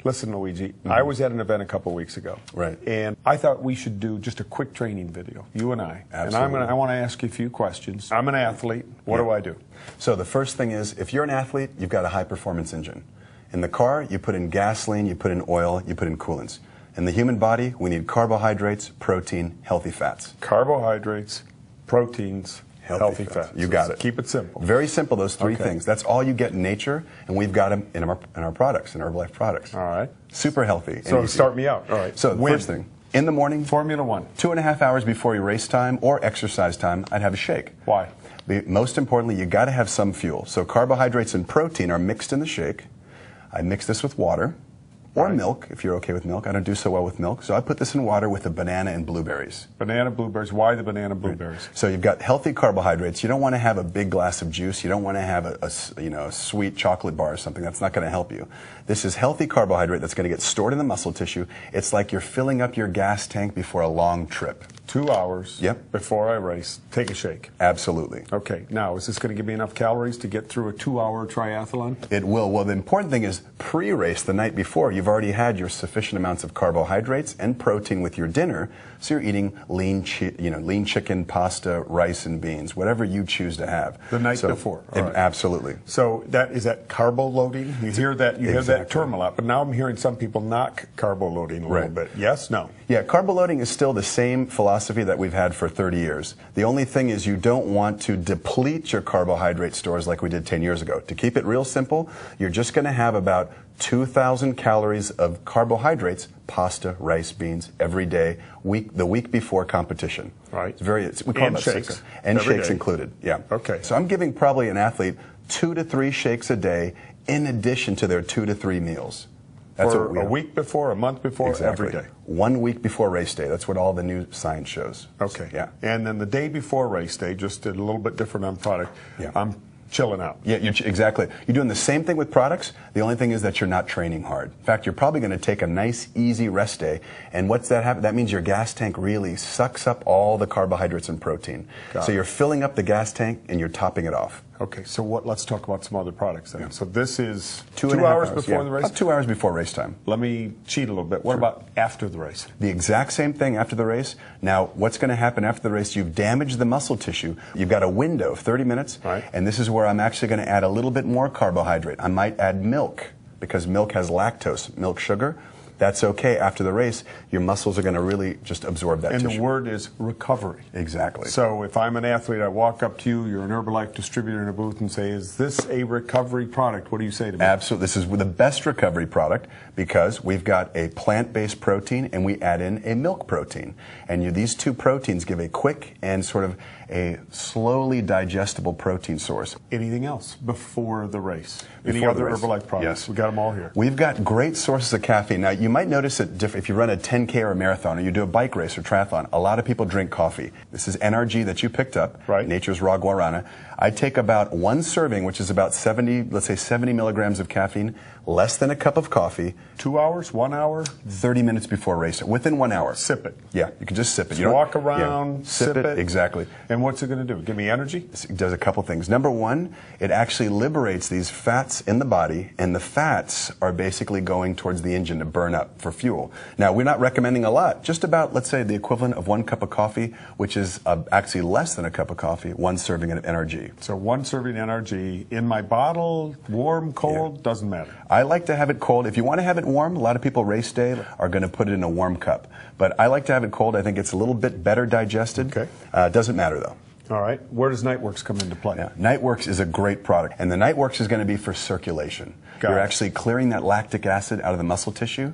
Listen, Luigi, I was at an event a couple weeks ago. Right. And I thought we should do just a quick training video, you and I. Absolutely. And I want to ask you a few questions. I'm an athlete. What do I do? So the first thing is, if you're an athlete, you've got a high-performance engine. In the car, you put in gasoline, you put in oil, you put in coolants. In the human body, we need carbohydrates, protein, healthy fats. Carbohydrates, proteins, healthy fats. You got it. Keep it simple. Very simple, those three things. That's all you get in nature, and we've got them in our products, in Herbalife products. All right. Super healthy. So start me out. All right. So the first thing, in the morning, Formula One. 2.5 hours before your race time or exercise time, I'd have a shake. Why? Most importantly, you got to have some fuel. So carbohydrates and protein are mixed in the shake. I mix this with water or milk, if you're okay with milk. I don't do so well with milk. So I put this in water with the banana and blueberries. Banana, blueberries. Why the banana, blueberries? So you've got healthy carbohydrates. You don't want to have a big glass of juice. You don't want to have a sweet chocolate bar or something. That's not going to help you. This is healthy carbohydrate that's going to get stored in the muscle tissue. It's like you're filling up your gas tank before a long trip. 2 hours before I race, take a shake. Absolutely. Okay, now is this going to give me enough calories to get through a 2-hour triathlon? It will. Well, the important thing is pre-race, the night before, you've already had your sufficient amounts of carbohydrates and protein with your dinner, so you're eating lean chicken, pasta, rice, and beans, whatever you choose to have. The night before. All right. Absolutely. So is that carbo loading? You hear that that term a lot, but now I'm hearing some people knock carbo loading a little bit. Yes? No? Yeah, carbo loading is still the same philosophy that we've had for 30 years. The only thing is you don't want to deplete your carbohydrate stores like we did 10 years ago. To keep it real simple, you're just going to have about 2,000 calories of carbohydrates, pasta, rice, beans, every day, the week before competition. Right. We call them shakes. And shakes included, yeah. Okay. So I'm giving probably an athlete 2 to 3 shakes a day in addition to their 2 to 3 meals. That's for a week before, a month before, every day. 1 week before race day. That's what all the new science shows. Okay. Yeah. And then the day before race day, just a little bit different on product, I'm chilling out. Yeah, exactly. You're doing the same thing with products. The only thing is that you're not training hard. In fact, you're probably going to take a nice, easy rest day. And what's that happen? That means your gas tank really sucks up all the carbohydrates and protein. So you're filling up the gas tank and you're topping it off. Okay, so let's talk about some other products then. Yeah. So this is 2 hours before the race? About 2 hours before race time. Let me cheat a little bit. What about after the race? The exact same thing after the race. Now, what's going to happen after the race? You've damaged the muscle tissue. You've got a window of 30 minutes, and this is where I'm actually going to add a little bit more carbohydrate. I might add milk, because milk has lactose, milk sugar. That's okay. After the race, your muscles are going to really just absorb that tissue. And the word is recovery. Exactly. So if I'm an athlete, I walk up to you, you're an Herbalife distributor in a booth, and say, is this a recovery product? What do you say to me? Absolutely. This is the best recovery product because we've got a plant-based protein and we add in a milk protein. And these two proteins give a quick and sort of a slowly digestible protein source. Anything else before the race? Any other Herbalife products? Yes. We got them all here. We've got great sources of caffeine. Now, you might notice that if you run a 10K or a marathon or you do a bike race or triathlon, a lot of people drink coffee. This is NRG that you picked up, Nature's Raw Guarana. I take about 1 serving, which is about 70 milligrams of caffeine, less than a cup of coffee. 2 hours, 1 hour? 30 minutes before race, within 1 hour. Sip it. Yeah, you can just sip it. You walk around, sip it. Exactly. And what's it going to do? Give me energy? It does a couple things. Number one, it actually liberates these fats in the body, and the fats are basically going towards the engine to burn up for fuel. Now, we're not recommending a lot, just about, let's say, the equivalent of 1 cup of coffee, which is actually less than a cup of coffee, 1 serving of NRG. So 1 serving NRG in my bottle, warm, cold, doesn't matter. I like to have it cold. If you want to have it warm, a lot of people race day are going to put it in a warm cup. But I like to have it cold. I think it's a little bit better digested. Okay. Doesn't matter, though. All right. Where does Nightworks come into play? Yeah. Nightworks is a great product. And the Nightworks is going to be for circulation. You're actually clearing that lactic acid out of the muscle tissue.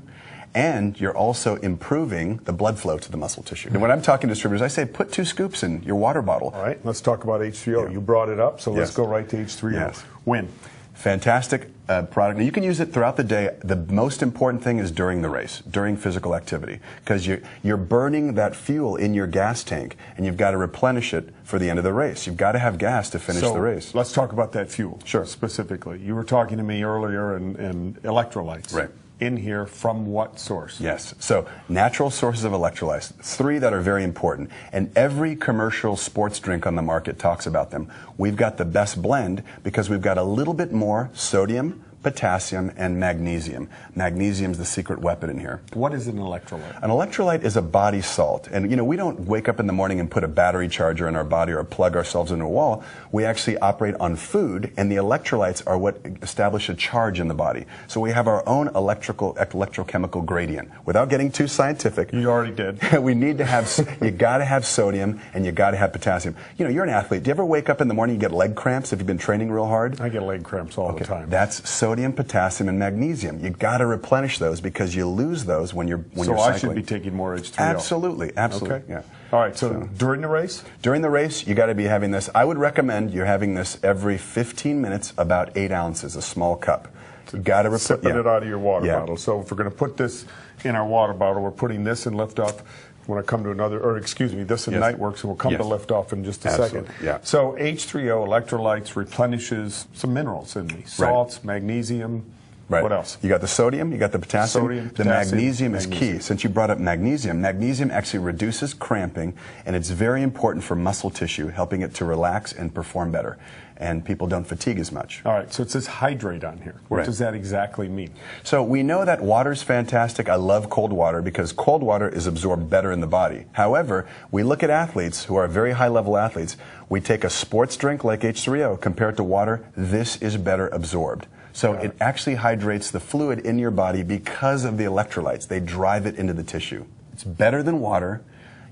And you're also improving the blood flow to the muscle tissue. And when I'm talking to distributors, I say put 2 scoops in your water bottle. All right, let's talk about H3O. You brought it up, so let's go right to H3O. Yes. When? Fantastic product. Now, you can use it throughout the day. The most important thing is during the race, during physical activity, because you're burning that fuel in your gas tank, and you've got to replenish it for the end of the race. You've got to have gas to finish the race. Let's talk about that fuel. Sure. Specifically. You were talking to me earlier and electrolytes. Right. In here from what source? Yes. So natural sources of electrolytes, 3 that are very important. And every commercial sports drink on the market talks about them. We've got the best blend because we've got a little bit more sodium, potassium, and magnesium. Magnesium is the secret weapon in here. What is an electrolyte? An electrolyte is a body salt. And, you know, we don't wake up in the morning and put a battery charger in our body or plug ourselves into a wall. We actually operate on food, and the electrolytes are what establish a charge in the body. So we have our own electrochemical gradient. Without getting too scientific. You already did. We need to have, you got to have sodium and you got to have potassium. You know, you're an athlete. Do you ever wake up in the morning and get leg cramps if you've been training real hard? I get leg cramps all the time. That's sodium, potassium, and magnesium. You got to replenish those because you lose those when you're cycling. So I should be taking more H3O. Absolutely, absolutely. Okay. Yeah. All right. So during the race? During the race, you got to be having this. I would recommend you're having this every 15 minutes, about 8 ounces, a small cup. You got to sipping it out of your water bottle. So if we're going to put this in our water bottle, we're putting this in liftoff. When I come to another, or excuse me, this in Nightworks, and we'll come to liftoff in just a second. Yeah. So H3O, electrolytes, replenishes some minerals in these. Salts, magnesium. Right. What else? You got the sodium, you got the potassium. The magnesium is key. Since you brought up magnesium, magnesium actually reduces cramping, and it's very important for muscle tissue, helping it to relax and perform better. And people don't fatigue as much. All right, so it says hydrate on here. What does that exactly mean? So we know that water's fantastic. I love cold water because cold water is absorbed better in the body. However, we look at athletes who are very high-level athletes. We take a sports drink like H3O compared to water. This is better absorbed. So it actually hydrates the fluid in your body because of the electrolytes. They drive it into the tissue. It's better than water.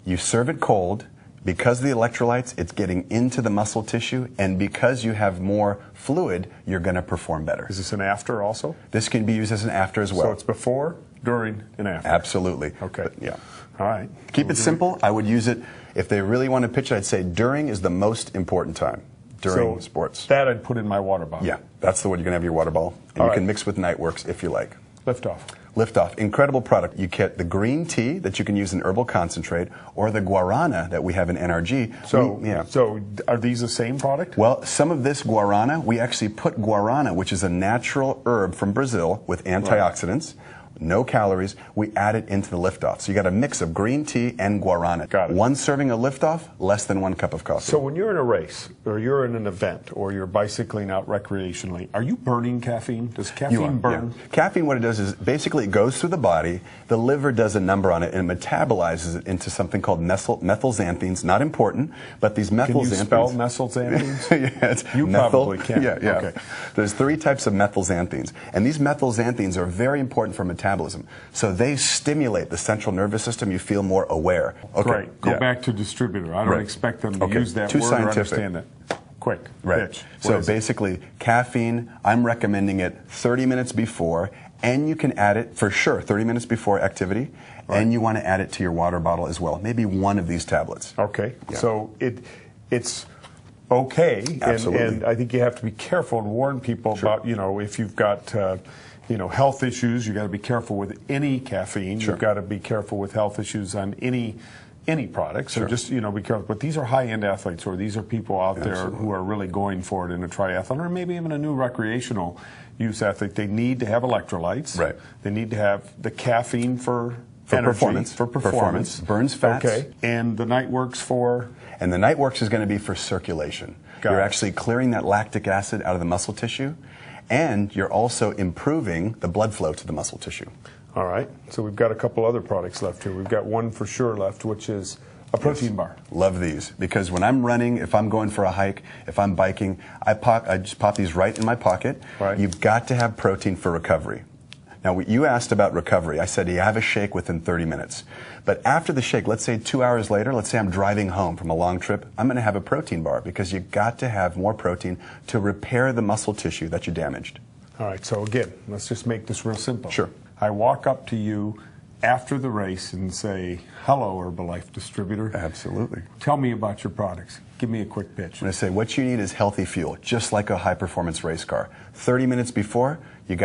You serve it cold. Because of the electrolytes, it's getting into the muscle tissue, and because you have more fluid, you're going to perform better. Is this an after also? This can be used as an after as well. So it's before, during, and after? Absolutely. Okay. Yeah. All right. Keep it simple. I would use it, if they really want to pitch it, I'd say during is the most important time. During sports. That I'd put in my water bottle. Yeah, that's the one you're going to have your water bottle. And you can mix with Nightworks if you like. Liftoff. Liftoff, incredible product. You get the green tea that you can use in herbal concentrate, or the guarana that we have in NRG. So are these the same product? Well, some of this guarana, we actually put guarana, which is a natural herb from Brazil with antioxidants. No calories. We add it into the Liftoff. So you got a mix of green tea and guarana. Got it. One serving of Liftoff, less than 1 cup of coffee. So when you're in a race, or you're in an event, or you're bicycling out recreationally, are you burning caffeine? Does caffeine burn? Yeah. Caffeine, what it does is basically it goes through the body. The liver does a number on it and it metabolizes it into something called methylxanthines. Not important, but these methylxanthines. Can you spell methylxanthines? Yeah, you probably can. Yeah. Okay. There's 3 types of methylxanthines, and these methylxanthines are very important for metabolism. So they stimulate the central nervous system. You feel more aware. Okay. Great. Go back to distributor. I don't expect them to use that word or understand it. Quick. Pitch. So basically, caffeine, I'm recommending it 30 minutes before, and you can add it for sure 30 minutes before activity, and you want to add it to your water bottle as well. Maybe 1 of these tablets. Okay. Yeah. So it's okay, and I think you have to be careful and warn people about, you know, if you've got health issues, you got to be careful with any caffeine. You've got to be careful with health issues on any product. So just be careful. But these are high-end athletes, or these are people out there who are really going for it in a triathlon, or maybe even a new recreational use athlete. They need to have electrolytes. Right. They need to have the caffeine for energy, performance. Burns fats. Okay. And the Nightworks for? And the Nightworks is going to be for circulation. You're actually clearing that lactic acid out of the muscle tissue, and you're also improving the blood flow to the muscle tissue. All right. So we've got a couple other products left here. We've got one for sure left, which is a protein bar. Love these, because when I'm running, if I'm going for a hike, if I'm biking, I just pop these right in my pocket. Right. You've got to have protein for recovery. Now, you asked about recovery. I said you have a shake within 30 minutes. But after the shake, let's say 2 hours later, let's say I'm driving home from a long trip, I'm going to have a protein bar, because you've got to have more protein to repair the muscle tissue that you damaged. All right, so again, let's just make this real simple. Sure. I walk up to you after the race and say, hello, Herbalife distributor. Absolutely. Tell me about your products. Give me a quick pitch. I'm going to say what you need is healthy fuel, just like a high-performance race car. 30 minutes before, you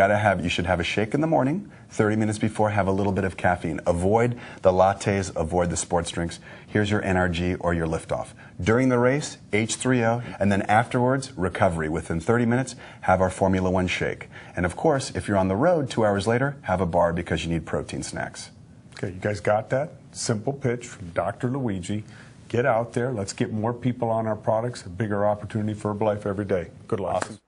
should have a shake in the morning. 30 minutes before, have a little bit of caffeine. Avoid the lattes, avoid the sports drinks. Here's your NRG or your Liftoff. During the race, H3O, and then afterwards, recovery. Within 30 minutes, have our Formula 1 shake. And of course, if you're on the road 2 hours later, have a bar, because you need protein snacks. Okay, you guys got that? Simple pitch from Dr. Luigi. Get out there. Let's get more people on our products. A bigger opportunity for Herbalife every day. Good luck. Awesome.